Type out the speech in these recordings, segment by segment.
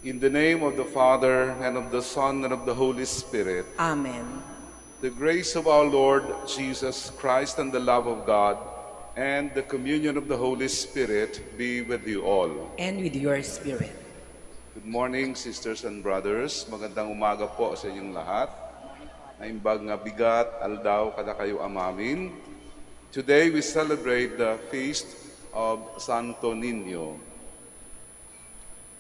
In the name of the Father, and of the Son, and of the Holy Spirit. Amen. The grace of our Lord Jesus Christ and the love of God and the communion of the Holy Spirit be with you all. And with your spirit. Good morning, sisters and brothers. Magandang umaga po sa inyong lahat. Naimbag nga bigat, aldaw kada kayo amamin. Today we celebrate the feast of Santo Niño.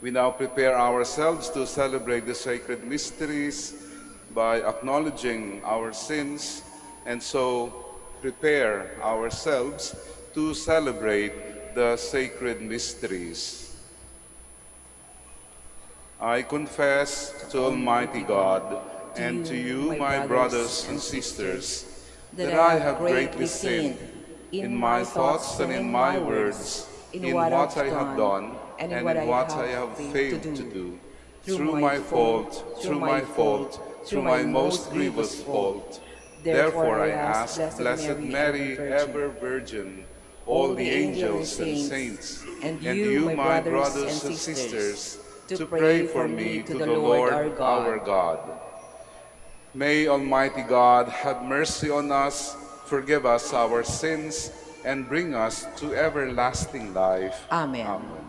We now prepare ourselves to celebrate the sacred mysteries by acknowledging our sins, and so prepare ourselves to celebrate the sacred mysteries. I confess to Almighty God and to you, my brothers and sisters, that I have greatly sinned in my thoughts and in my words, in what I have done and in what I have failed to do, through my fault, through my most grievous fault. Therefore I ask Blessed Mary, ever Virgin, all the angels and saints, and you, my brothers and sisters, to pray for me to the Lord our God. May Almighty God have mercy on us, forgive us our sins, and bring us to everlasting life. Amen. Amen.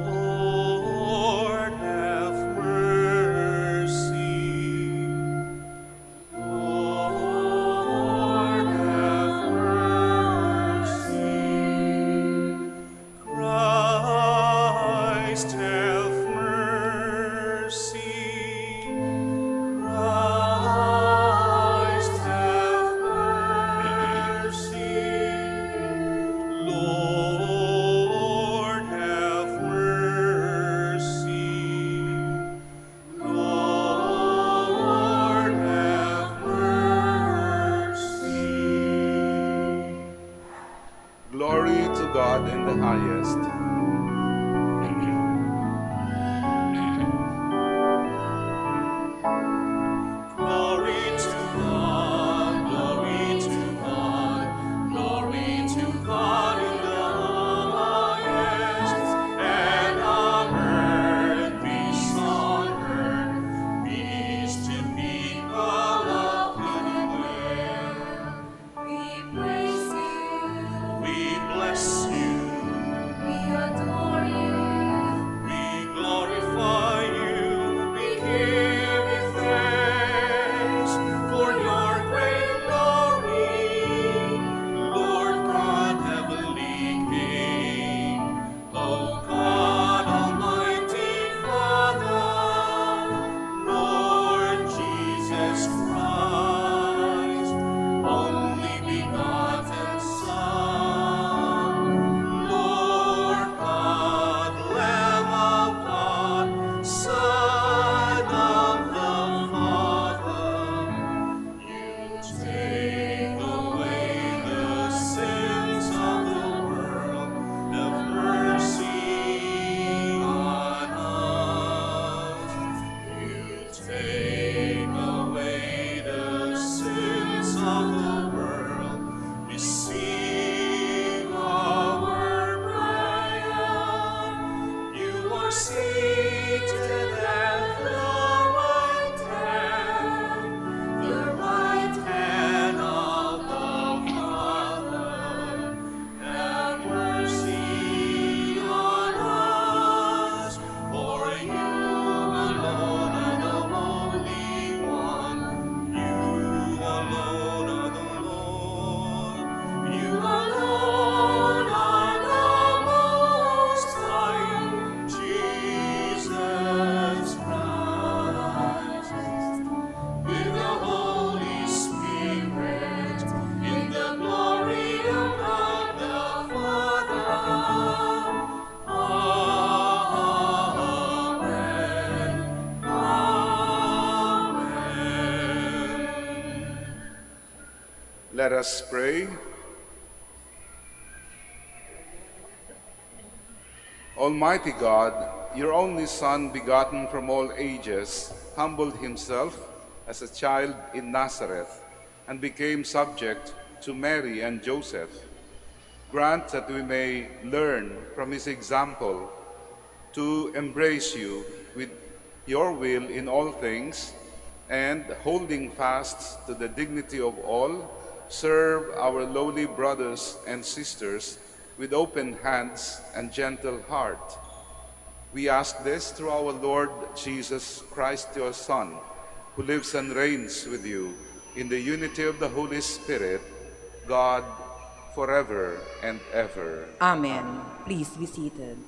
Lord, have mercy. Lord, have mercy. Christ, have mercy. Christ, have mercy. Lord, have mercy. Lord, have mercy. Glory to God in the highest. Glory to God, glory to God, glory to God in the highest, and on earth peace, to people of good will. We praise you, We bless you, we adore you, we glorify you, we give you thanks for your great glory, Lord God, heavenly King, O God, Almighty Father, Lord Jesus Christ, only begotten Son, Lord God, Lamb of God, Son of the Father, you take away the sins of the world, have mercy on us. You take away the sins of the world, receive our prayer. You are seated at the right hand of the Father. Have mercy on us, for you alone are the Holy One. You alone are the Lord. You alone are the Most High, Jesus Christ. With the Holy Spirit, in the glory of God the Father. Amen. Amen. Let us pray. Almighty God, your only Son, begotten from all ages, humbled himself as a child in Nazareth and became subject to Mary and Joseph. Grant that we may learn from his example to embrace you with your will in all things, and holding fast to the dignity of all, serve our lowly brothers and sisters with open hands and gentle heart. We ask this through our Lord Jesus Christ, your Son, who lives and reigns with you in the unity of the Holy Spirit, God, forever and ever. Amen. Please be seated.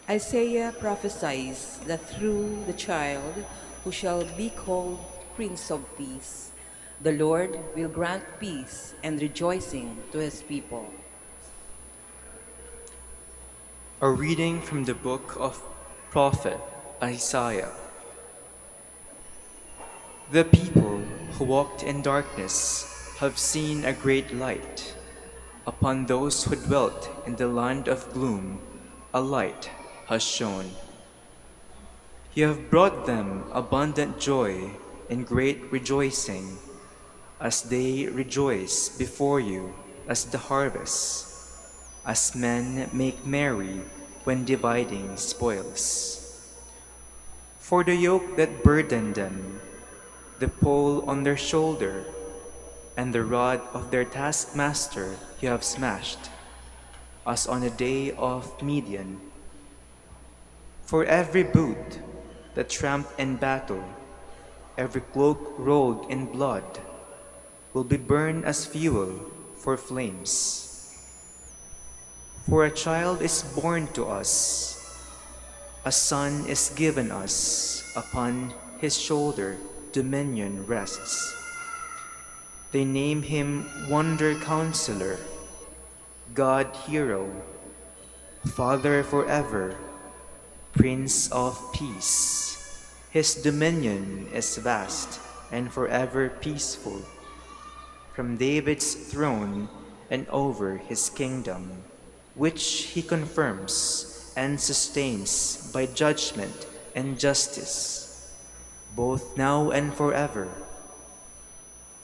Isaiah prophesies that through the child who shall be called Prince of Peace, the Lord will grant peace and rejoicing to his people. A reading from the book of Prophet Isaiah. The people who walked in darkness have seen a great light. Upon those who dwelt in the land of gloom, a light has shone. You have brought them abundant joy and great rejoicing, as they rejoice before you as the harvest, as men make merry when dividing spoils. For the yoke that burdened them, the pole on their shoulder, and the rod of their taskmaster you have smashed, as on the day of Midian. For every boot that tramped in battle, every cloak rolled in blood, will be burned as fuel for flames. For a child is born to us, a son is given us, upon his shoulder dominion rests. They name him Wonder Counselor, God Hero, Father forever, Prince of Peace. His dominion is vast and forever peaceful, from David's throne and over his kingdom, which he confirms and sustains by judgment and justice, both now and forever.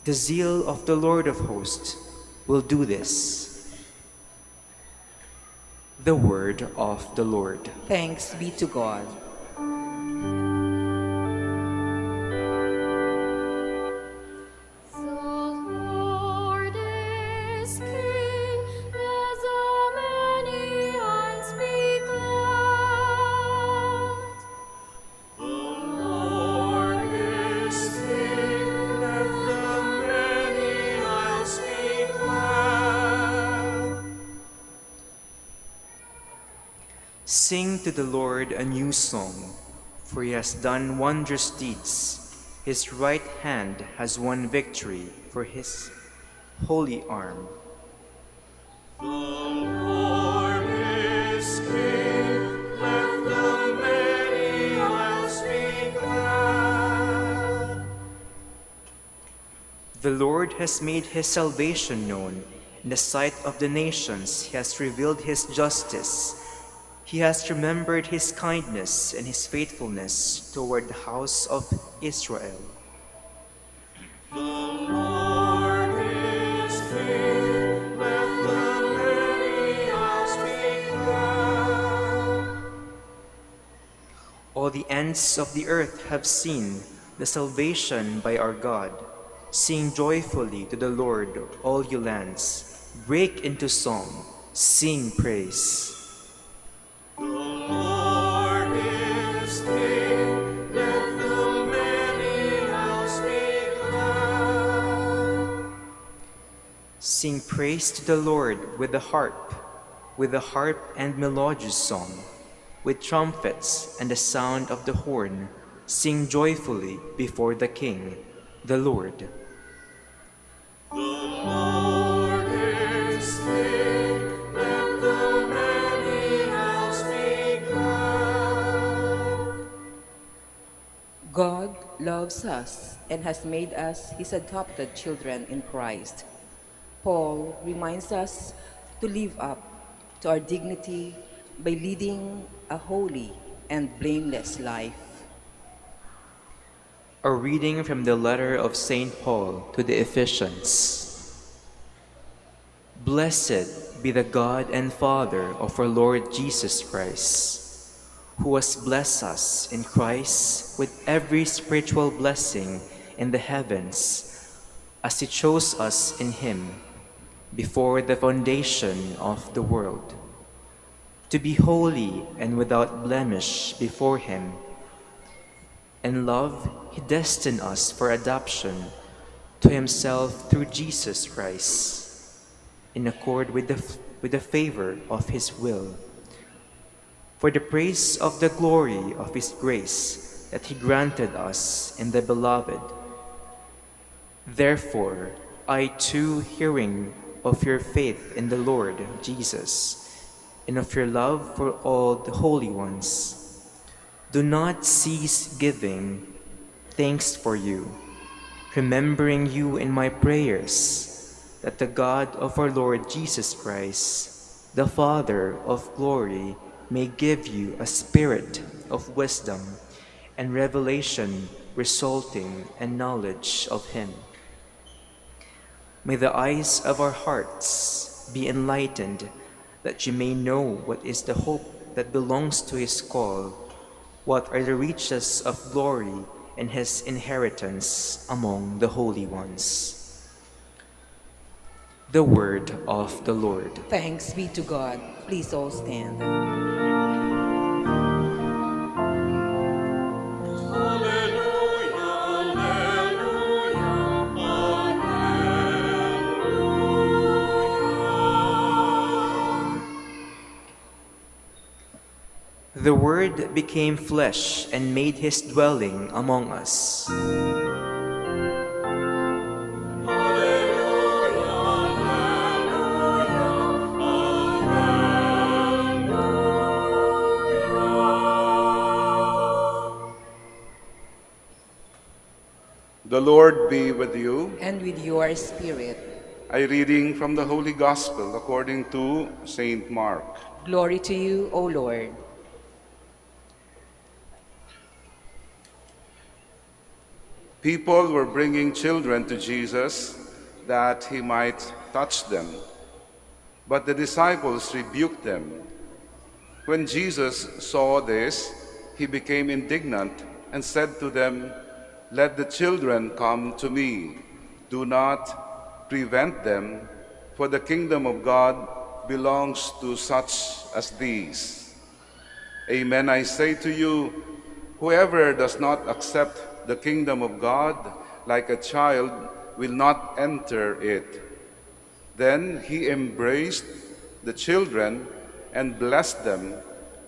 The zeal of the Lord of hosts will do this. The word of the Lord. Thanks be to God. The Lord is King, let the many hearts be glad. The Lord is King, let the many isles be glad. Sing to the Lord a new song, for he has done wondrous deeds. His right hand has won victory for his holy arm. The Lord is King, let the many isles be glad. The Lord has made his salvation known. In the sight of the nations, he has revealed his justice. He has remembered his kindness and his faithfulness toward the house of Israel. The Lord is King, let the many isles be glad. All the ends of the earth have seen the salvation by our God. Sing joyfully to the Lord, all you lands. Break into song, sing praise. The Lord is King, let the many isles be glad. Sing praise to the Lord with the harp and melodious song, with trumpets and the sound of the horn. Sing joyfully before the King, the Lord. The Lord is King, let the many isles be glad. God loves us and has made us his adopted children in Christ. Paul reminds us to live up to our dignity by leading a holy and blameless life. A reading from the letter of St. Paul to the Ephesians. Blessed be the God and Father of our Lord Jesus Christ, who has blessed us in Christ with every spiritual blessing in the heavens, as He chose us in Him before the foundation of the world, to be holy and without blemish before Him. In love, He destined us for adoption to Himself through Jesus Christ, in accord with the favor of His will, for the praise of the glory of His grace that He granted us in the Beloved. Therefore, I too, hearing of your faith in the Lord Jesus, and of your love for all the holy ones, do not cease giving thanks for you, remembering you in my prayers, that the God of our Lord Jesus Christ, the Father of glory, may give you a spirit of wisdom and revelation resulting in knowledge of Him. May the eyes of our hearts be enlightened, that you may know what is the hope that belongs to His call, what are the riches of glory and His inheritance among the holy ones. The word of the Lord. Thanks be to God. Please all stand. Alleluia, alleluia, alleluia. The Word became flesh and made His dwelling among us. The Lord be with you. And with your spirit. A reading from the Holy Gospel according to Saint Mark. Glory to you, O Lord. People were bringing children to Jesus that He might touch them, but the disciples rebuked them. When Jesus saw this, He became indignant and said to them, "Let the children come to me. Do not prevent them, for the kingdom of God belongs to such as these. Amen, I say to you, whoever does not accept the kingdom of God like a child will not enter it." Then He embraced the children and blessed them,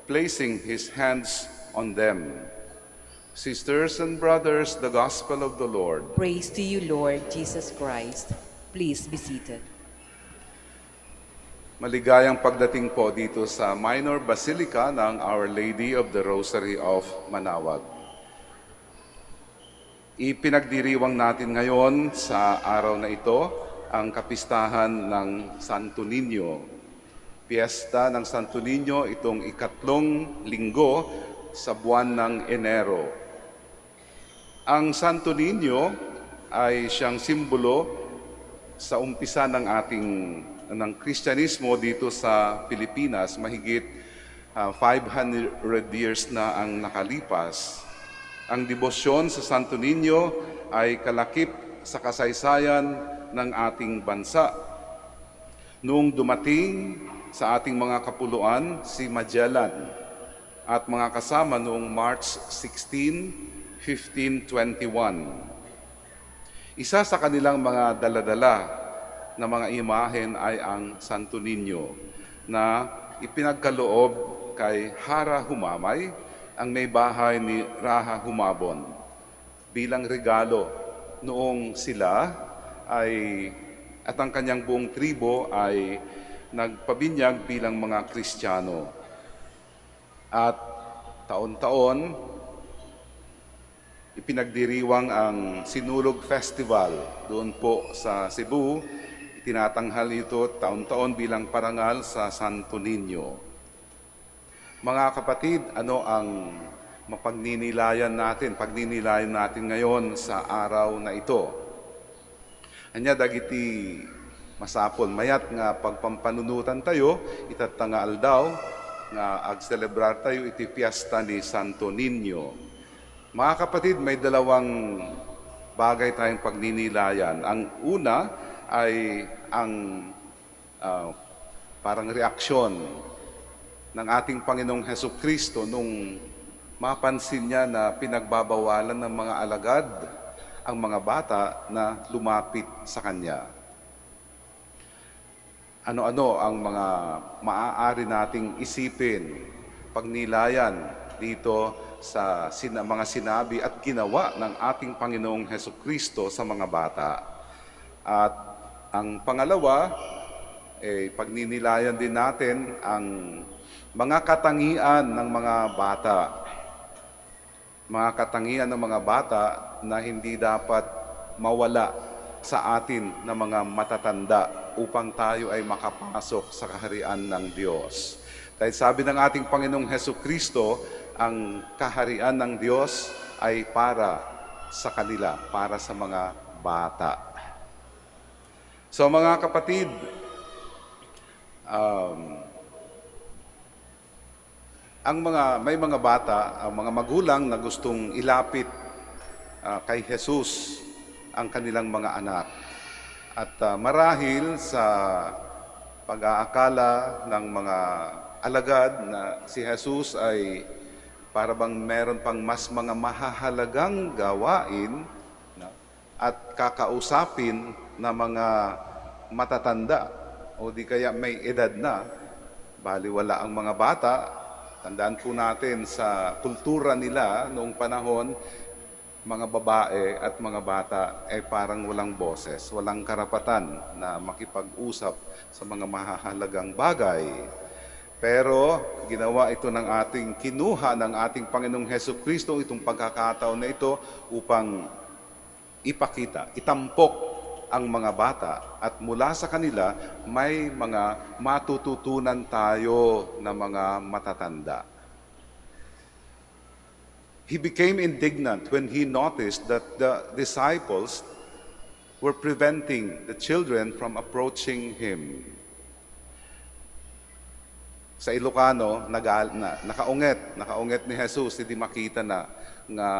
placing His hands on them. Sisters and brothers, the Gospel of the Lord. Praise to you, Lord Jesus Christ. Please be seated. Maligayang pagdating po dito sa Minor Basilica ng Our Lady of the Rosary of Manaoag. Ipinagdiriwang natin ngayon sa araw na ito ang kapistahan ng Santo Niño. Piyesta ng Santo Niño itong ikatlong linggo sa buwan ng Enero. Ang Santo Niño ay siyang simbolo sa umpisa ng ng Kristyanismo dito sa Pilipinas. Mahigit 500 years na ang nakalipas. Ang debosyon sa Santo Niño ay kalakip sa kasaysayan ng ating bansa. Noong dumating sa ating mga kapuluan si Magellan at mga kasama noong March 16, 1521. Isa sa kanilang mga daladala na mga imahen ay ang Santo Niño na ipinagkaloob kay Hara Humamay, ang may bahay ni Raha Humabon, bilang regalo noong sila at ang kanyang buong tribo ay nagpabinyag bilang mga Kristiyano. At taon-taon, ipinagdiriwang ang Sinulog Festival doon po sa Cebu. Tinatanghal ito taon-taon bilang parangal sa Santo Niño. Mga kapatid, ano ang pagninilayan natin ngayon sa araw na ito? Anya dagiti masapol mayat nga pagpampanunutan tayo, itat nga aldaw, nga ag-celebrar tayo iti piyesta ni Santo Niño. Mga kapatid, may dalawang bagay tayong pagninilayan. Ang una ay ang parang reaksyon ng ating Panginoong Hesukristo nung mapansin niya na pinagbabawalan ng mga alagad ang mga bata na lumapit sa Kanya. Ano-ano ang mga maaari nating isipin, pagnilayan dito sa mga sinabi at ginawa ng ating Panginoong Hesukristo sa mga bata. At ang pangalawa, pagninilayan din natin ang mga katangian ng mga bata. Mga katangian ng mga bata na hindi dapat mawala sa atin na mga matatanda upang tayo ay makapasok sa kaharian ng Diyos. Dahil sabi ng ating Panginoong Hesukristo, ang kaharian ng Diyos ay para sa kanila, para sa mga bata. So mga kapatid, may mga bata, ang mga magulang na gustong ilapit kay Jesus ang kanilang mga anak. At marahil sa pag-aakala ng mga alagad na si Jesus ay para bang meron pang mas mga mahahalagang gawain at kakausapin na mga matatanda o di kaya may edad na, baliwala ang mga bata. Tandaan po natin sa kultura nila noong panahon, mga babae at mga bata ay parang walang boses, walang karapatan na makipag-usap sa mga mahahalagang bagay. Pero ginawa ito ng kinuha ng ating Panginoong Hesukristo itong pagkakataon na ito upang ipakita, itampok ang mga bata at mula sa kanila may mga matututunan tayo na mga matatanda. He became indignant when he noticed that the disciples were preventing the children from approaching him. Sa Ilocano, nakaunget ni Jesus, hindi makita na nga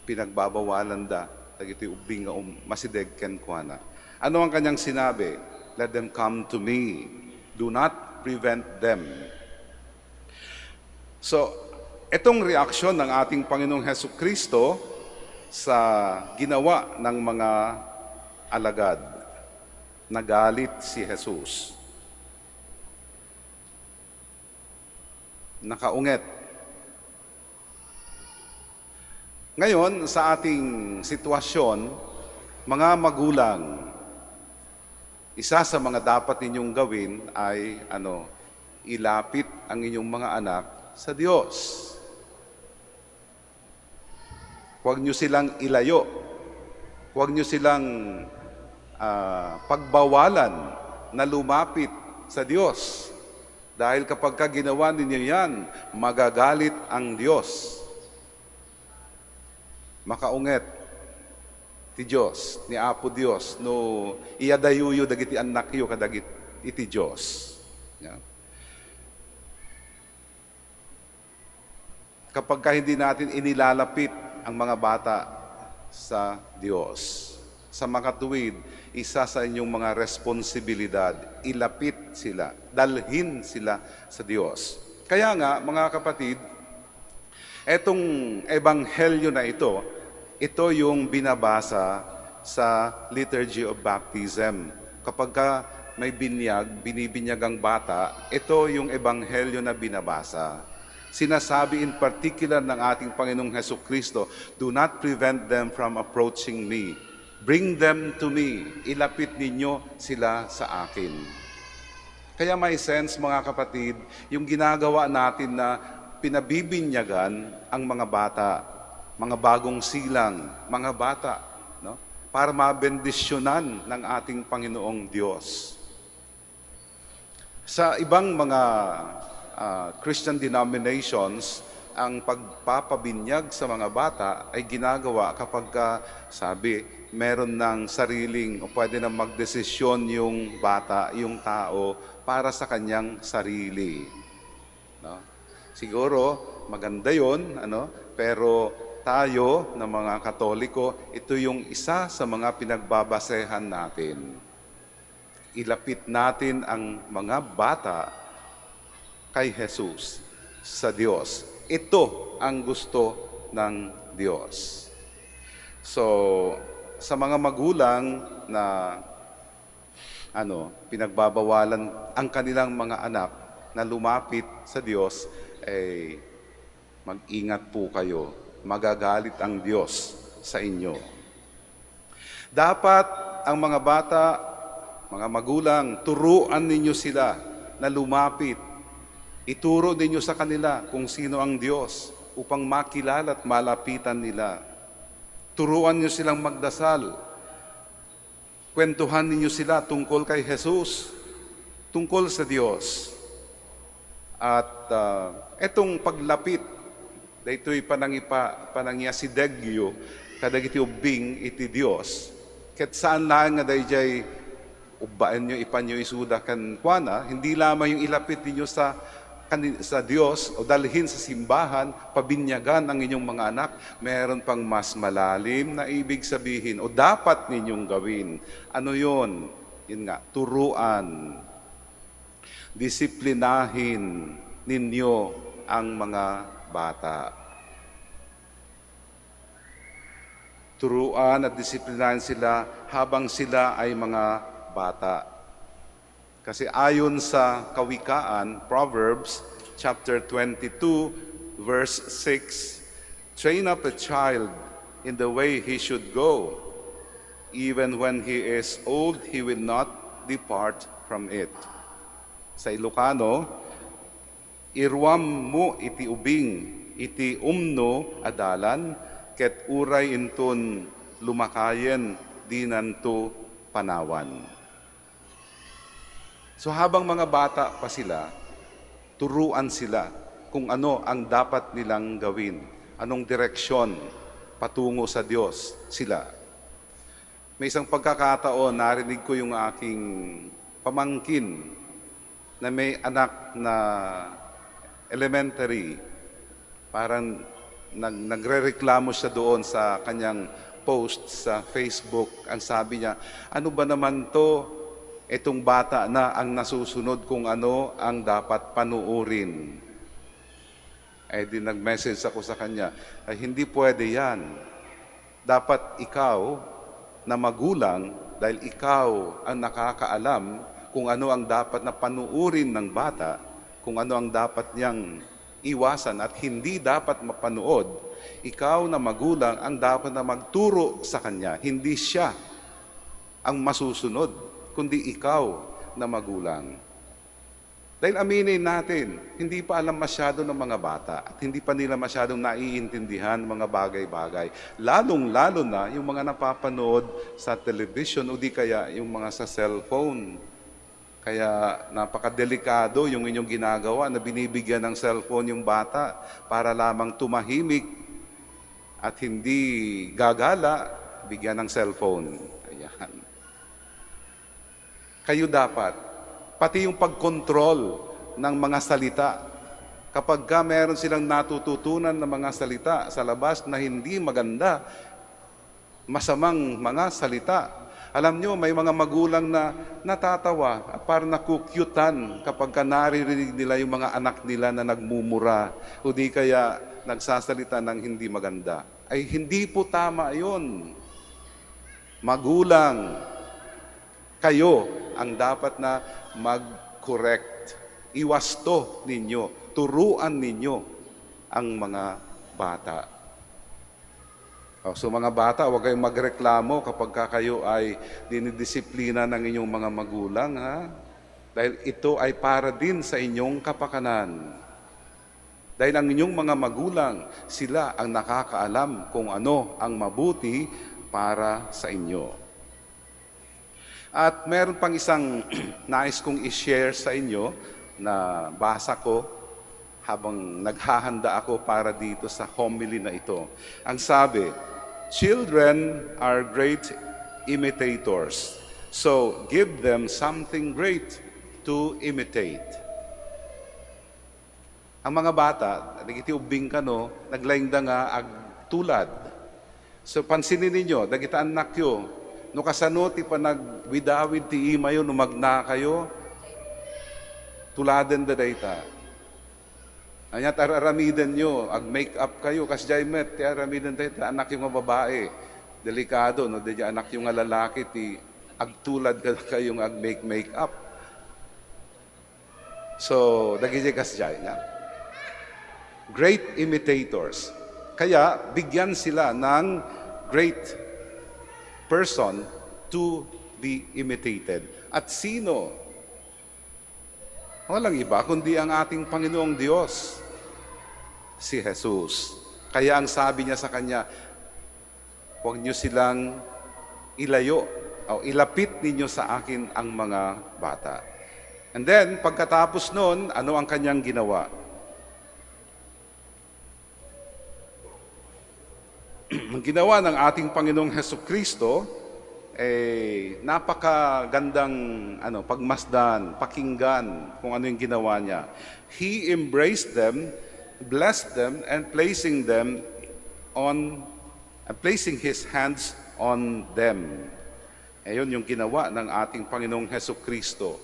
pinagbabawalan da, tagiti ubing nga masideg ken kuana. Ano ang kanyang sinabi? Let them come to me. Do not prevent them. So, itong reaksyon ng ating Panginoong Hesukristo sa ginawa ng mga alagad, nagalit si Jesus. Nakaunget. Ngayon, sa ating sitwasyon, mga magulang, isa sa mga dapat ninyong gawin ay ilapit ang inyong mga anak sa Diyos. Huwag nyo silang ilayo. Huwag nyo silang pagbawalan na lumapit sa Diyos. Dahil kapag ginawa ninyo yan, magagalit ang Diyos. Makaunget ti Diyos, ni Apo Diyos, no iyadayuyo dagiti anak yo kadagit iti Diyos. Yeah. Kapag hindi natin inilalapit ang mga bata sa Diyos, sa makatuwid, isa sa inyong mga responsibilidad, ilapit sila, dalhin sila sa Diyos. Kaya nga, mga kapatid, etong ebanghelyo na ito yung binabasa sa Liturgy of Baptism. Kapag may binibinyag ang bata, ito yung ebanghelyo na binabasa. Sinasabi in particular ng ating Panginoong Hesukristo, do not prevent them from approaching me. Bring them to me. Ilapit ninyo sila sa akin. Kaya may sense, mga kapatid, yung ginagawa natin na pinabibinyagan ang mga bata, mga bagong silang, mga bata, no? Para mabendisyonan ng ating Panginoong Diyos. Sa ibang mga Christian denominations, ang pagpapabinyag sa mga bata ay ginagawa kapag sabi, meron ng sariling o pwede na magdesisyon yung bata, yung tao, para sa kanyang sarili. No? Siguro, maganda yon, pero tayo na mga Katoliko, ito yung isa sa mga pinagbabasehan natin. Ilapit natin ang mga bata kay Jesus, sa Diyos. Ito ang gusto ng Diyos. So, sa mga magulang na pinagbabawalan ang kanilang mga anak na lumapit sa Diyos, mag-ingat po kayo. Magagalit ang Diyos sa inyo. Dapat ang mga bata, mga magulang, turuan ninyo sila na lumapit. Ituro ninyo sa kanila kung sino ang Diyos upang makilala at malapitan nila. Turuan niyo silang magdasal. Kwentuhan ninyo sila tungkol kay Jesus, tungkol sa Diyos. At etong paglapit, daytoy panangya si Degyo, kadagiti ubing iti Diyos. Ket saan lang nga dayjay ubbaan nyo, ipan nyo isuda kan kuana, hindi lamang yung ilapit ninyo sa Diyos o dalhin sa simbahan, pabinyagan ang inyong mga anak, meron pang mas malalim na ibig sabihin o dapat ninyong gawin. Ano yun? Yun nga, turuan, disiplinahin ninyo ang mga bata. Turuan at disiplinahin sila habang sila ay mga bata. Kasi ayon sa Kawikaan, Proverbs chapter 22, verse 6, train up a child in the way he should go. Even when he is old, he will not depart from it. Sa Ilocano, irwam mo iti ubing, iti umno adalan, ket uray inton lumakayen dinanto panawan. So habang mga bata pa sila, turuan sila kung ano ang dapat nilang gawin, anong direksyon patungo sa Diyos sila. May isang pagkakataon, narinig ko yung aking pamangkin na may anak na elementary. Parang nagrereklamo siya doon sa kanyang post sa Facebook. Ang sabi niya, ano ba naman to? Itong bata na ang nasusunod kung ano ang dapat panuurin. Di nag-message ako sa kanya, hindi pwede yan. Dapat ikaw na magulang, dahil ikaw ang nakakaalam kung ano ang dapat na panuurin ng bata, kung ano ang dapat niyang iwasan at hindi dapat mapanood, ikaw na magulang ang dapat na magturo sa kanya. Hindi siya ang masusunod, kundi ikaw na magulang. Dahil aminin natin, hindi pa alam masyado ng mga bata at hindi pa nila masyadong naiintindihan mga bagay-bagay. Lalong-lalo na yung mga napapanood sa television o di kaya yung mga sa cellphone. Kaya napakadelikado yung inyong ginagawa na binibigyan ng cellphone yung bata para lamang tumahimik at hindi gagala, bigyan ng cellphone. Ayan. Kayo dapat, pati yung pagkontrol ng mga salita. Kapag meron silang natututunan ng mga salita sa labas na hindi maganda, masamang mga salita. Alam nyo, may mga magulang na natatawa at parang nakukyutan kapag naririnig nila yung mga anak nila na nagmumura o di kaya nagsasalita ng hindi maganda. Ay hindi po tama yun. Magulang, kayo ang dapat na mag-correct. Iwasto ninyo, turuan ninyo ang mga bata. So mga bata, huwag kayong magreklamo kapag kayo ay dinidisiplina ng inyong mga magulang. Dahil ito ay para din sa inyong kapakanan. Dahil ang inyong mga magulang, sila ang nakakaalam kung ano ang mabuti para sa inyo. At meron pang isang nais kong i-share sa inyo na basa ko habang naghahanda ako para dito sa homily na ito. Ang sabi, children are great imitators. So, give them something great to imitate. Ang mga bata, dagiti ubing kano, naglaing da nga ag tulad. So, pansinin ninyo, dagiti anak yo, no kasano ti panagwidawid ti imayo, no magna kayo, tuladen da dayta. Anyat aramiden nyo, ag-make up kayo, kas jaymet, ti aramiden dayta, anak yung nga babae. Delikado, no? Di anak yung nga lalaki, ti agtulad kayong ag-make up. So, dagiti kas jay, nga. Great imitators. Kaya, bigyan sila ng great person to be imitated. At sino? Walang iba, kundi ang ating Panginoong Diyos, si Jesus. Kaya ang sabi niya sa Kanya, huwag niyo silang ilayo, o ilapit ninyo sa akin ang mga bata. And then, pagkatapos nun, ano ang Kanyang ginawa? Ang ginawa ng ating Panginoong Hesukristo, napakagandang pagmasdan, pakinggan kung ano yung ginawa niya. He embraced them, blessed them, and placing His hands on them. Ayun yung ginawa ng ating Panginoong Hesukristo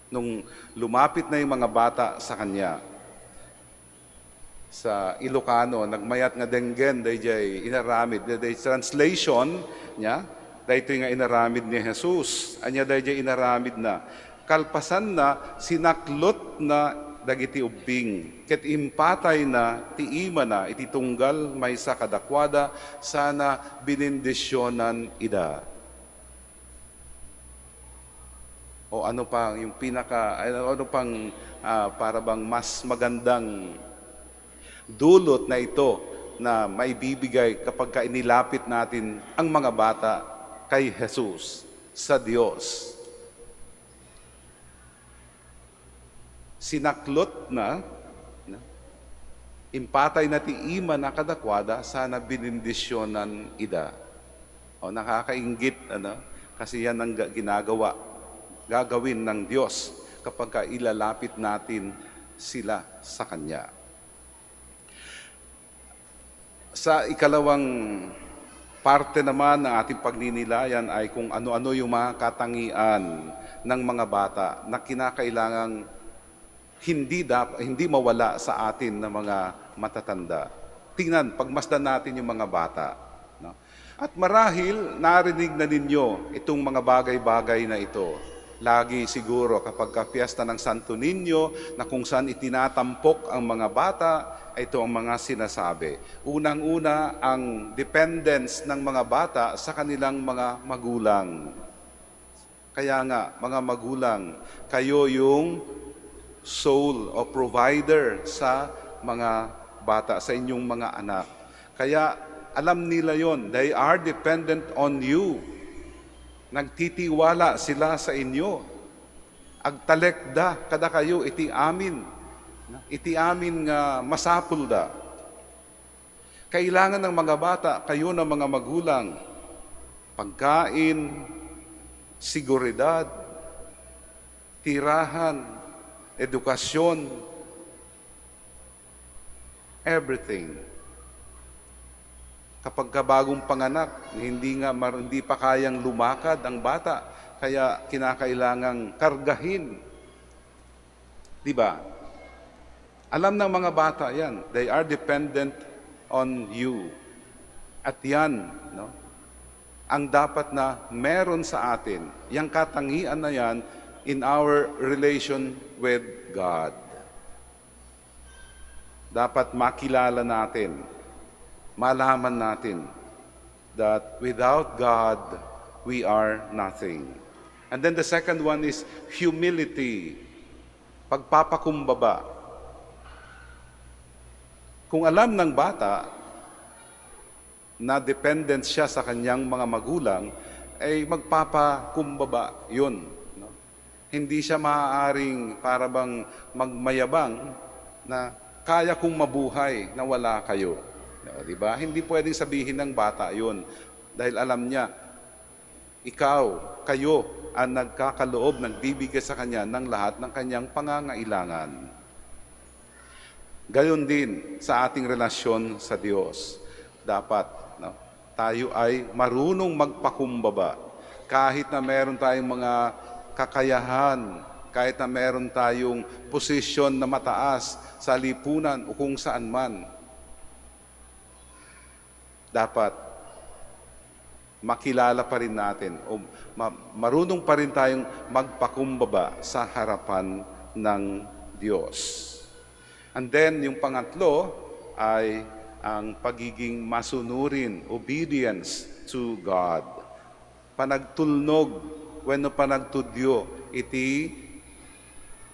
nung lumapit na yung mga bata sa Kanya. Sa Ilocano, nagmayat nga denggen, dayjay inaramid. Day translation niya, dahito nga inaramid ni Jesus. Anya dayjay inaramid na. Kalpasan na, sinaklot na dagiti ubing. Ket impatay na, tiima na, ititunggal may sa kadakwada, sana binindisyonan ida. O ano pa, yung para bang mas magandang dulot na ito na may bibigay kapag inilapit natin ang mga bata kay Jesus, sa Diyos. Sinaklot na, impatay na ti ima na kadakwada, sana binindisyonan ida. O nakakainggit, kasi yan ang gagawin ng Diyos kapag ilalapit natin sila sa Kanya. Sa ikalawang parte naman ng ating pagninilayan ay kung ano-ano yung mga katangian ng mga bata na kinakailangang hindi mawala sa atin ng mga matatanda. Tingnan, pagmasdan natin yung mga bata. No? At marahil narinig na ninyo itong mga bagay-bagay na ito. Lagi siguro kapag fiesta ng Santo Niño na kung saan itinatampok ang mga bata, ito ang mga sinasabi. Unang-una, ang dependence ng mga bata sa kanilang mga magulang. Kaya nga, mga magulang, kayo yung soul o provider sa mga bata, sa inyong mga anak. Kaya alam nila yon, they are dependent on you. Nagtitiwala sila sa inyo. Agtalekda kada kayo iti amin nga masapul da. Kailangan ng mga bata, kayo ng mga magulang, pagkain, seguridad, tirahan, edukasyon, everything. Kapag bagong panganak, hindi pa kayang lumakad ang bata, kaya kinakailangang kargahin. Di ba? Alam ng mga bata yan. They are dependent on you. At yan, ang dapat na meron sa atin, yung katangian na yan in our relation with God. Dapat makilala natin, malaman natin that without God, we are nothing. And then the second one is humility, pagpapakumbaba. Kung alam ng bata na dependent siya sa kanyang mga magulang, ay magpapakumbaba yun. No? Hindi siya maaaring para bang magmayabang na kaya kong mabuhay na wala kayo. No, di ba? Hindi pwedeng sabihin ng bata yun dahil alam niya, kayo ang nagkakaloob, nagbibigay sa kanya ng lahat ng kanyang pangangailangan. Gayon din sa ating relasyon sa Diyos. Dapat tayo ay marunong magpakumbaba. Kahit na meron tayong mga kakayahan, kahit na meron tayong posisyon na mataas sa lipunan o kung saan man, dapat makilala pa rin natin o marunong pa rin tayong magpakumbaba sa harapan ng Diyos. And then, yung pangatlo ay ang pagiging masunurin, obedience to God. Panagtulnog, wenno panagtudyo, iti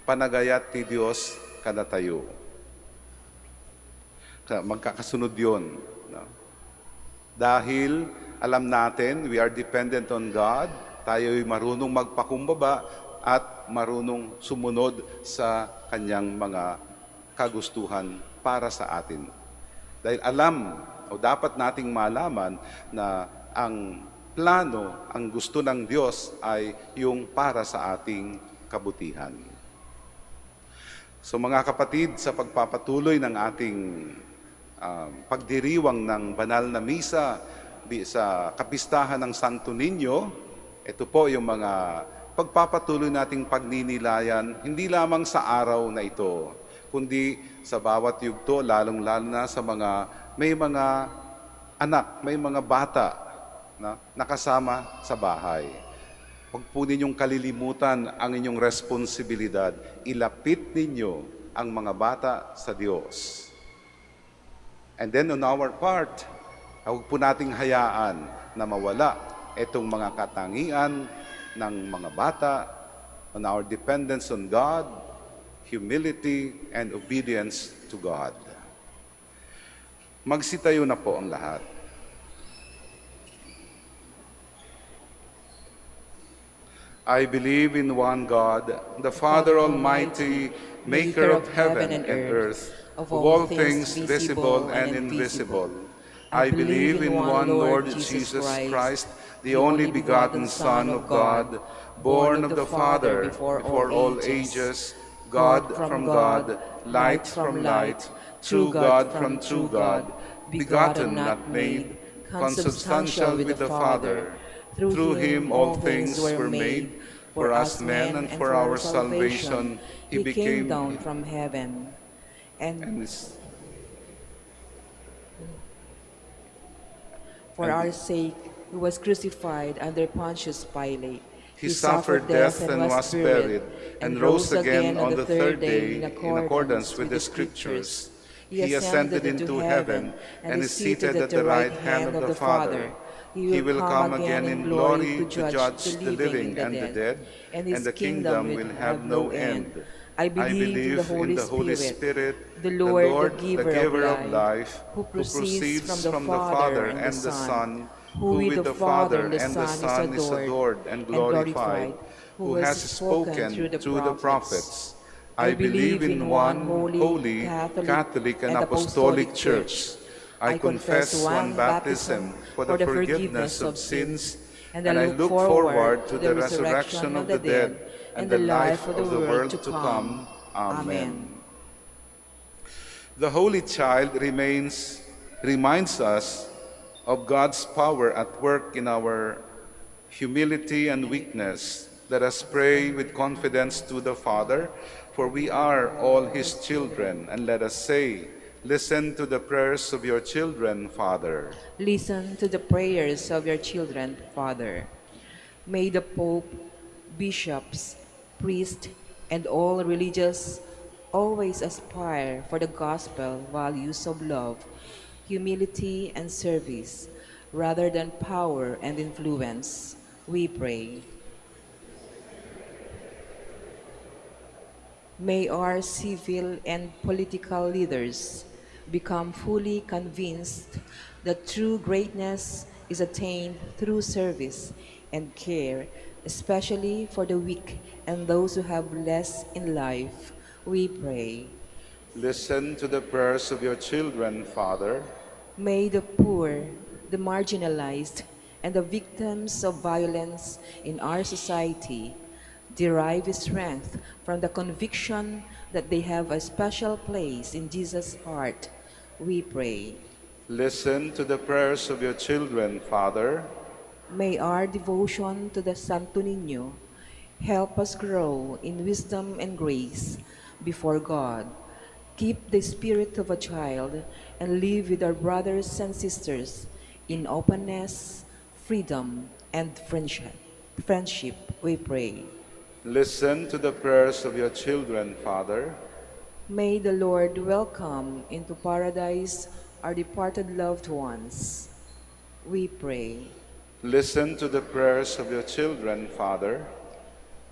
panagayat ti Diyos kadatayo. Magkakasunod yun. No? Dahil alam natin, we are dependent on God, tayo'y marunong magpakumbaba at marunong sumunod sa kanyang mga kagustuhan para sa atin. Dahil alam o dapat nating malaman na ang plano, ang gusto ng Diyos ay yung para sa ating kabutihan. So mga kapatid, sa pagpapatuloy ng ating pagdiriwang ng banal na misa sa kapistahan ng Santo Niño, ito po yung mga pagpapatuloy nating pagninilayan, hindi lamang sa araw na ito, kundi sa bawat yugto, lalong-lalo na sa may mga anak, may mga bata na nakasama sa bahay. Huwag po ninyong kalilimutan ang inyong responsibilidad. Ilapit ninyo ang mga bata sa Diyos. And then on our part, huwag po nating hayaan na mawala itong mga katangian ng mga bata on our dependence on God, humility, and obedience to God. Magsitayo na po ang lahat. I believe in one God, the Father Almighty, maker of heaven and earth, of all things visible and invisible. I believe in one Lord Jesus Christ, the only begotten Son of God, born of the Father before all ages, God from God, light from light, true God from true God, begotten, not made, consubstantial with the Father. Through him all things were made. For us men and for our salvation, he came down from heaven. And for our sake, he was crucified under Pontius Pilate. He suffered death and was buried, and rose again on the third day in accordance with the Scriptures. He ascended into heaven and is seated at the right hand of the Father. He will come again in glory to judge the living and the dead, and his kingdom will have no end. I believe in the Holy Spirit, the Lord, the the giver of life, who who proceeds from the Father and the Son, who with the Father and the Son is adored and glorified, who has spoken through the prophets. I believe in one holy, Catholic, and Apostolic Church. I confess one baptism for the forgiveness of sins, and I look forward to the resurrection of the dead and the life of the world to come. Amen. The Holy Child reminds us of God's power at work in our humility and weakness. Let us pray with confidence to the Father, for we are all his children, and let us say, listen to the prayers of your children, Father. Listen to the prayers of your children, Father. May the Pope, bishops, priests, and all religious always aspire for the gospel values of love, humility, and service, rather than power and influence. We pray. May our civil and political leaders become fully convinced that true greatness is attained through service and care, especially for the weak and those who have less in life. We pray. Listen to the prayers of your children, Father. May the poor, the marginalized, and the victims of violence in our society derive strength from the conviction that they have a special place in Jesus' heart. We pray. Listen to the prayers of your children, Father. May our devotion to the Santo Niño help us grow in wisdom and grace before God, keep the spirit of a child, and live with our brothers and sisters in openness, freedom, and friendship. Friendship, we pray. Listen to the prayers of your children, Father. May the Lord welcome into paradise our departed loved ones. We pray. Listen to the prayers of your children, Father.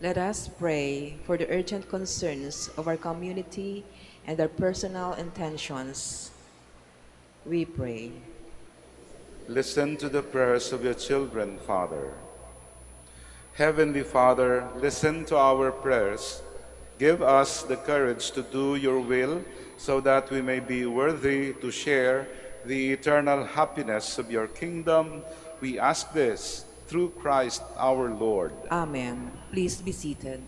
Let us pray for the urgent concerns of our community and our personal intentions. We pray. Listen to the prayers of your children, Father. Heavenly Father, listen to our prayers. Give us the courage to do your will so that we may be worthy to share the eternal happiness of your kingdom. We ask this through Christ our Lord. Amen. Please be seated.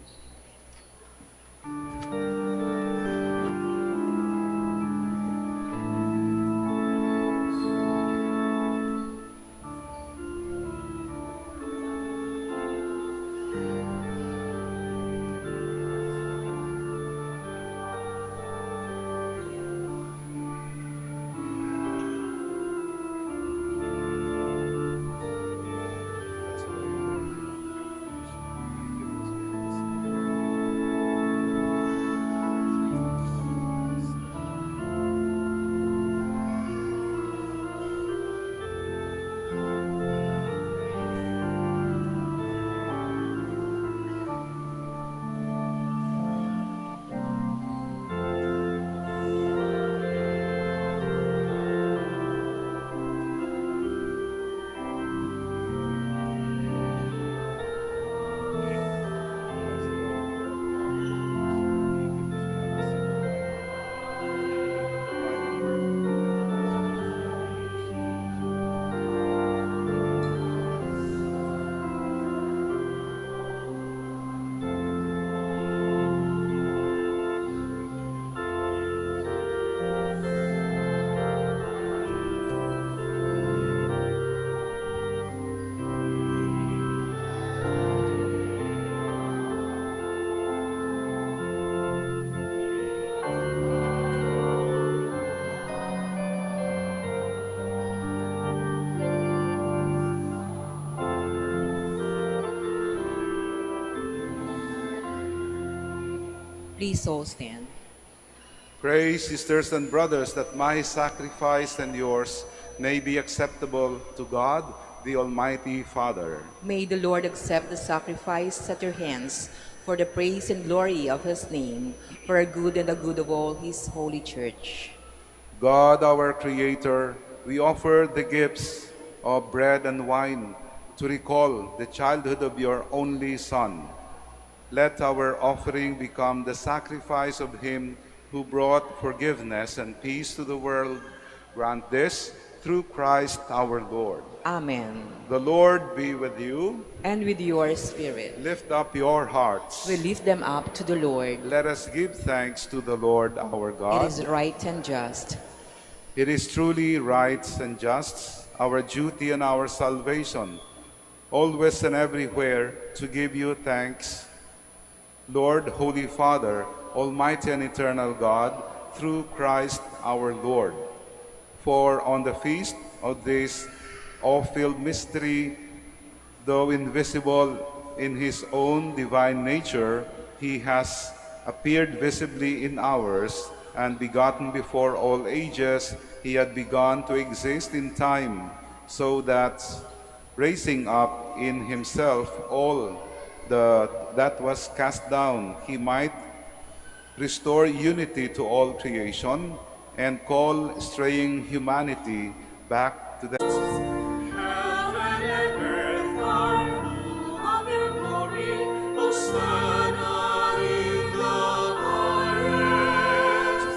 Please all stand. Pray, sisters and brothers, that my sacrifice and yours may be acceptable to God, the Almighty Father. May the Lord accept the sacrifice at your hands for the praise and glory of his name, for our good and the good of all his holy church. God, our Creator, we offer the gifts of bread and wine to recall the childhood of your only Son. Let our offering become the sacrifice of him who brought forgiveness and peace to the world. Grant this through Christ our Lord. Amen. The Lord be with you. And with your spirit, Lift up your hearts. we lift them up to the Lord. Let us give thanks to the Lord our God. It is right and just. It is truly right and just, our duty and our salvation, always and everywhere to give you thanks, Lord, Holy Father, Almighty and eternal God, through Christ our Lord. For on the feast of this awe-filled mystery, though invisible in his own divine nature, he has appeared visibly in ours, and begotten before all ages, he had begun to exist in time, so that, raising up in himself all that was cast down, he might restore unity to all creation and call straying humanity back to the Heaven and earth are full of your glory. Hosanna in the highest.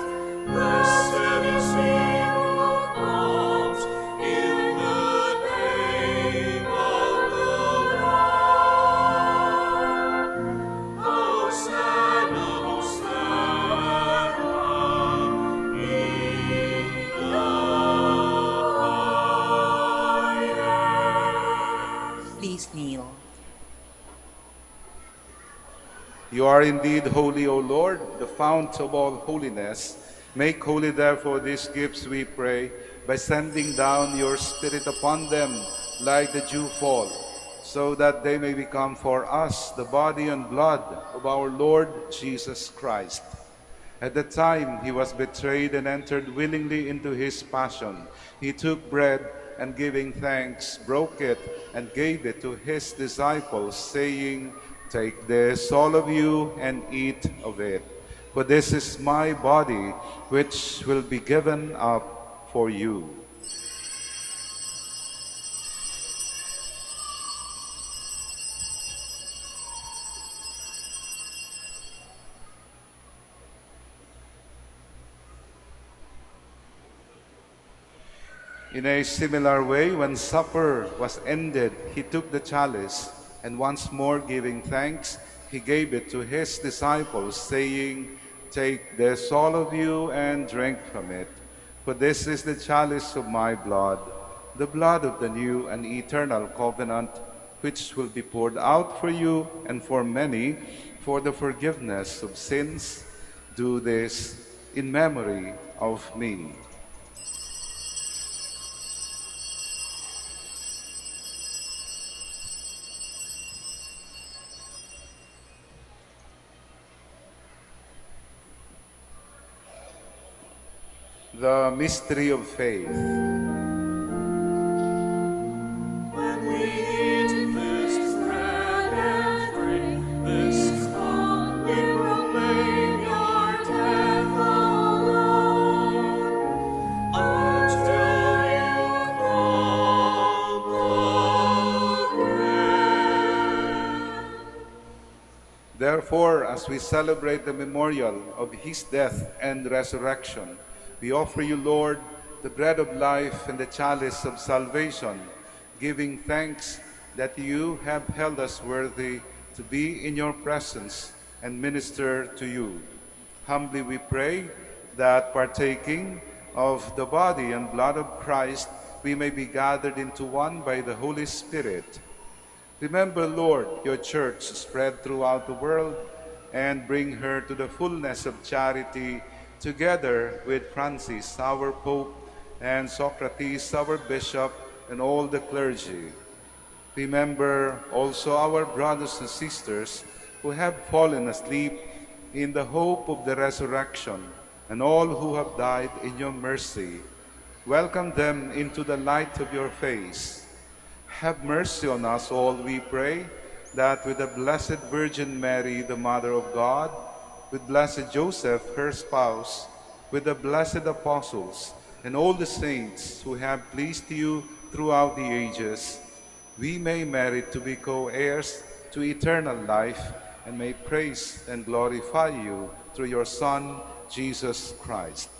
Please kneel. You are indeed holy, O Lord, the fount of all holiness. Make holy, therefore, these gifts, we pray, by sending down your Spirit upon them like the dewfall, so that they may become for us the body and blood of our Lord Jesus Christ. At the time he was betrayed and entered willingly into his passion, he took bread and giving thanks, broke it and gave it to his disciples, saying, "Take this, all of you, and eat of it. For this is my body, which will be given up for you." In a similar way, when supper was ended, he took the chalice, and once more giving thanks, he gave it to his disciples, saying, "Take this, all of you, and drink from it. For this is the chalice of my blood, the blood of the new and eternal covenant, which will be poured out for you and for many for the forgiveness of sins. Do this in memory of me." The mystery of faith. When we eat this bread and drink this cup, we proclaim your death, O Lord, until you come again. Therefore, as we celebrate the memorial of his death and resurrection, we offer you, Lord, the bread of life and the chalice of salvation, giving thanks that you have held us worthy to be in your presence and minister to you. Humbly we pray that, partaking of the body and blood of Christ, we may be gathered into one by the Holy Spirit. Remember, Lord, your church spread throughout the world, and bring her to the fullness of charity, together with Francis, our Pope, and Socrates, our Bishop, and all the clergy. Remember also our brothers and sisters who have fallen asleep in the hope of the resurrection, and all who have died in your mercy. Welcome them into the light of your face. Have mercy on us all, we pray, that with the Blessed Virgin Mary, the Mother of God, with Blessed Joseph, her spouse, with the blessed apostles, and all the saints who have pleased you throughout the ages, we may merit to be co-heirs to eternal life, and may praise and glorify you through your Son, Jesus Christ.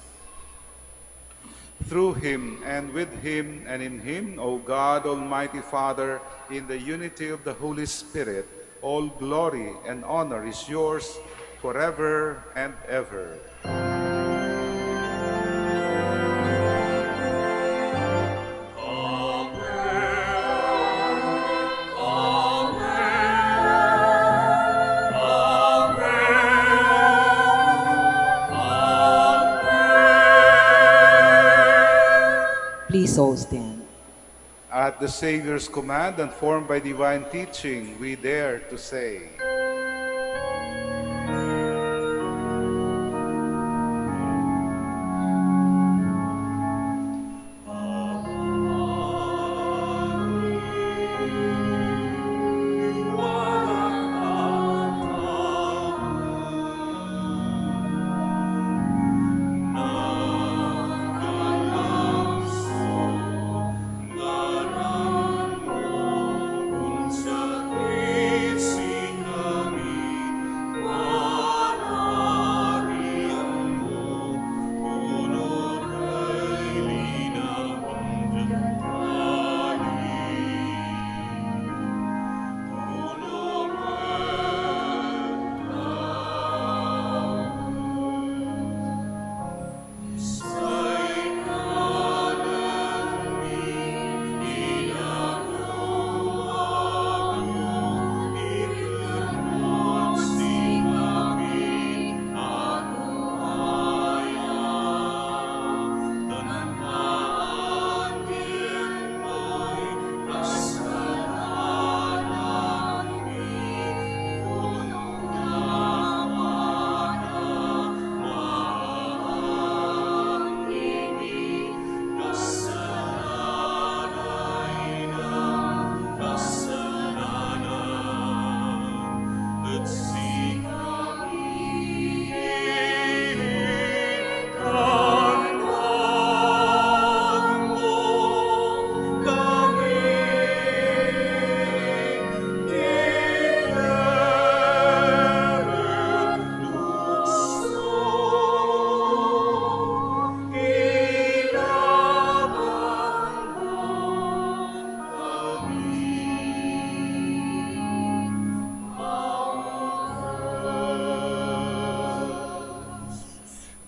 Through him, and with him, and in him, O God, Almighty Father, in the unity of the Holy Spirit, all glory and honor is yours forever and ever. Please all stand. At the Savior's command and formed by divine teaching, we dare to say,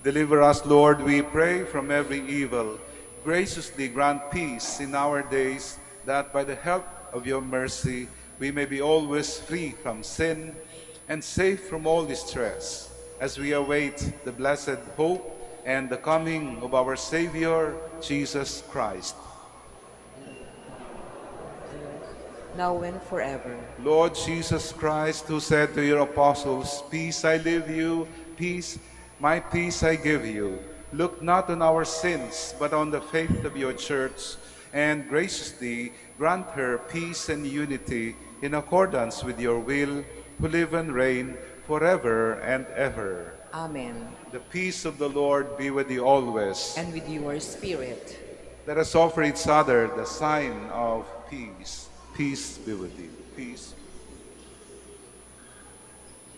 Deliver us, Lord, we pray, from every evil. Graciously grant peace in our days, that by the help of your mercy we may be always free from sin and safe from all distress, as we await the blessed hope and the coming of our Savior, Jesus Christ. now and forever. Lord Jesus Christ, who said to your apostles, "Peace I leave you, my peace I give you," look not on our sins, but on the faith of your church, and graciously grant her peace and unity in accordance with your will, who live and reign forever and ever. Amen. The peace of the Lord be with you always. And with your spirit. Let us offer each other the sign of peace. Peace be with you. Peace.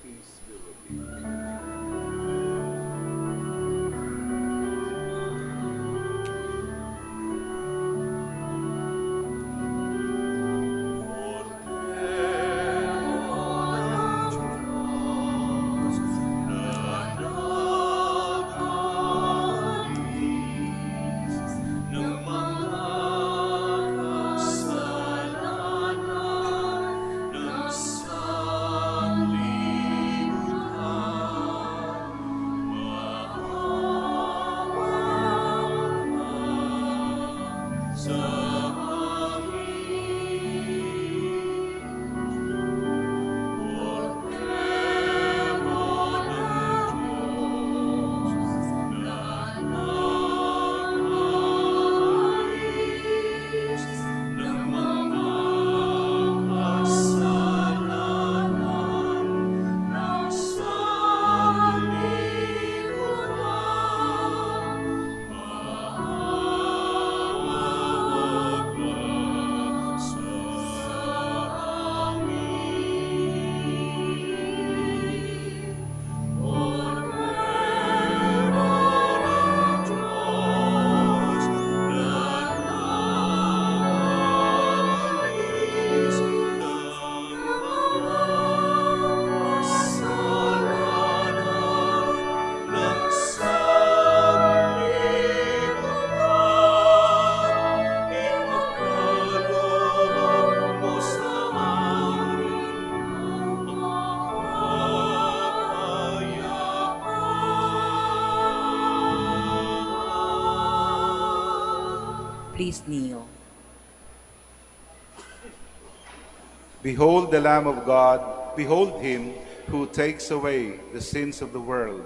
Peace be with you. Please kneel. Behold the Lamb of God, behold him who takes away the sins of the world.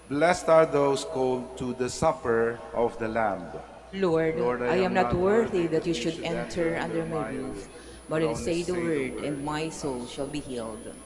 Blessed are those called to the supper of the Lamb. Lord, Lord, I am not worthy that you should enter under my roof, but only say the word, and my soul shall be healed.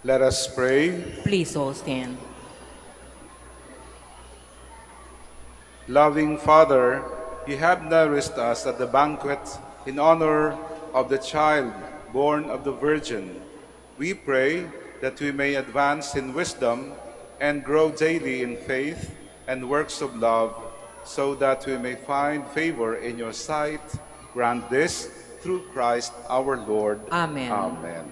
Let us pray. Please all stand. Loving Father, you have nourished us at the banquet in honor of the child born of the Virgin. We pray that we may advance in wisdom and grow daily in faith and works of love, so that we may find favor in your sight. Grant this through Christ our Lord. Amen. Amen.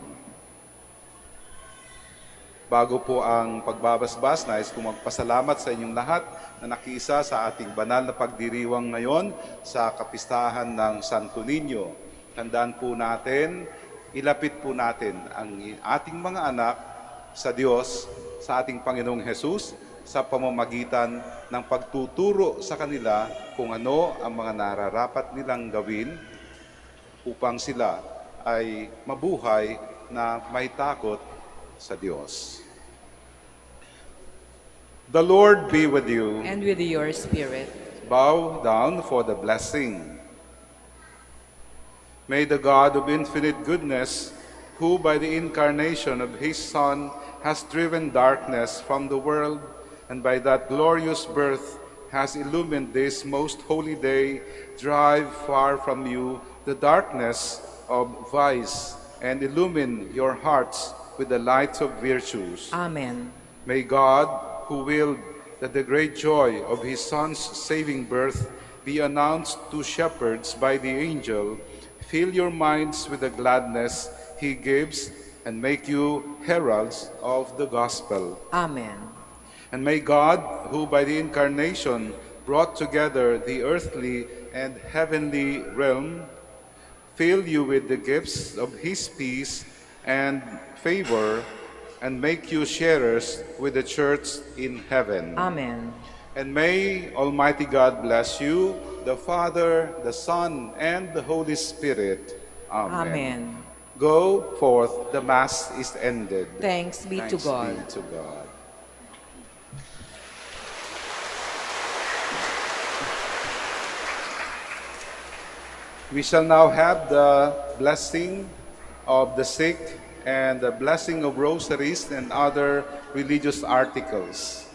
Bago po ang pagbabasbas, nais kong magpasalamat sa inyong lahat na nakiisa sa ating banal na pagdiriwang ngayon sa kapistahan ng Santo Niño. Tandaan po natin, ilapit po natin ang ating mga anak sa Diyos, sa ating Panginoong Hesus, sa pamamagitan ng pagtuturo sa kanila kung ano ang mga nararapat nilang gawin upang sila ay mabuhay na may takot sa Diyos. The Lord be with you. And with your spirit. Bow down for the blessing. May the God of infinite goodness, who by the incarnation of his Son has driven darkness from the world, and by that glorious birth has illumined this most holy day, drive far from you the darkness of vice, and illumine your hearts with the light of virtues. Amen. May God, who willed that the great joy of his Son's saving birth be announced to shepherds by the angel, fill your minds with the gladness he gives, and make you heralds of the gospel. Amen. And may God, who by the incarnation brought together the earthly and heavenly realm, fill you with the gifts of his peace and favor, and make you sharers with the church in heaven. Amen. And may Almighty God bless you, the Father, the Son, and the Holy Spirit. Amen. Amen. Go forth, the Mass is ended. Thanks be to Thanks God. be to God. We shall now have the blessing of the sick and the blessing of rosaries and other religious articles.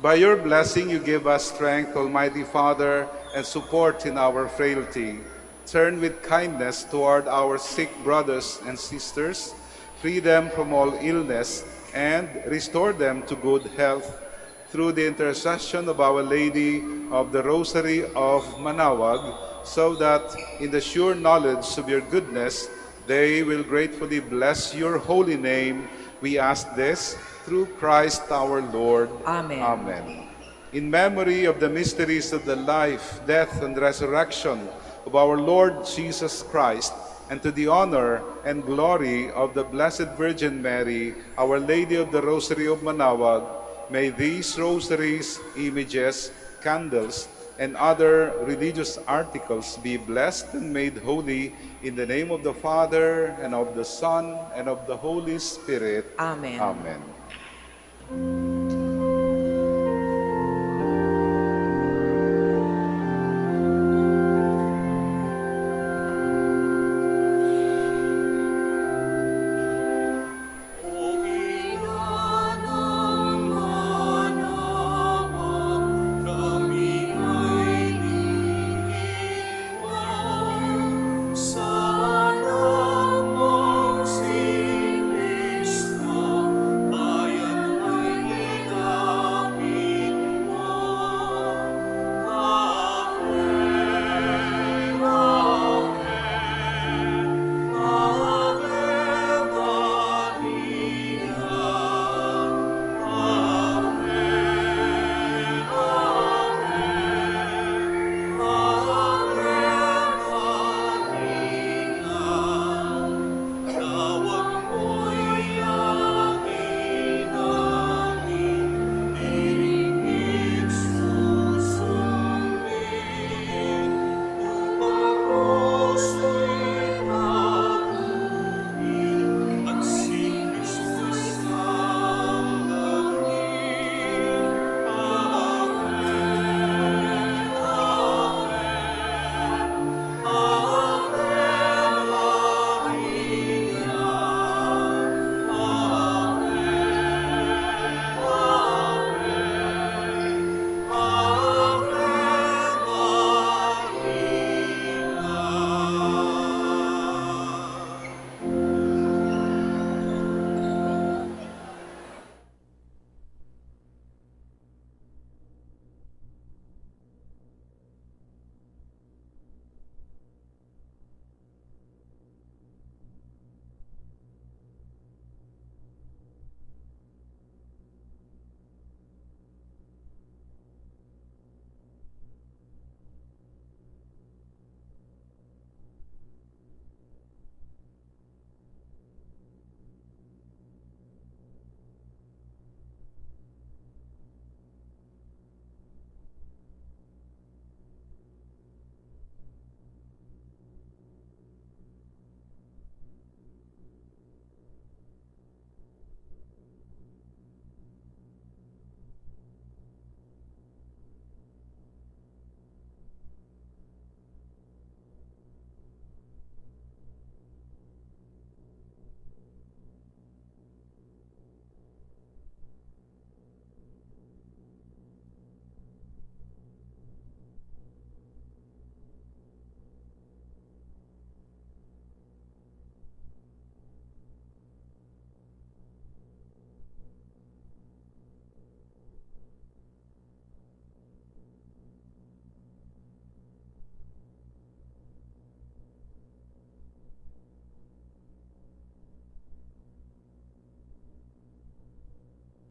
By your blessing, you give us strength, Almighty Father, and support in our frailty. Turn with kindness toward our sick brothers and sisters, free them from all illness, and restore them to good health. Through the intercession of Our Lady of the Rosary of Manaoag, so that in the sure knowledge of your goodness, they will gratefully bless your holy name. We ask this through Christ our Lord. Amen. Amen. In memory of the mysteries of the life, death, and resurrection of our Lord Jesus Christ, and to the honor and glory of the Blessed Virgin Mary, Our Lady of the Rosary of Manaoag, may these rosaries, images, candles, and other religious articles be blessed and made holy in the name of the Father, and of the Son, and of the Holy Spirit. Amen. Amen.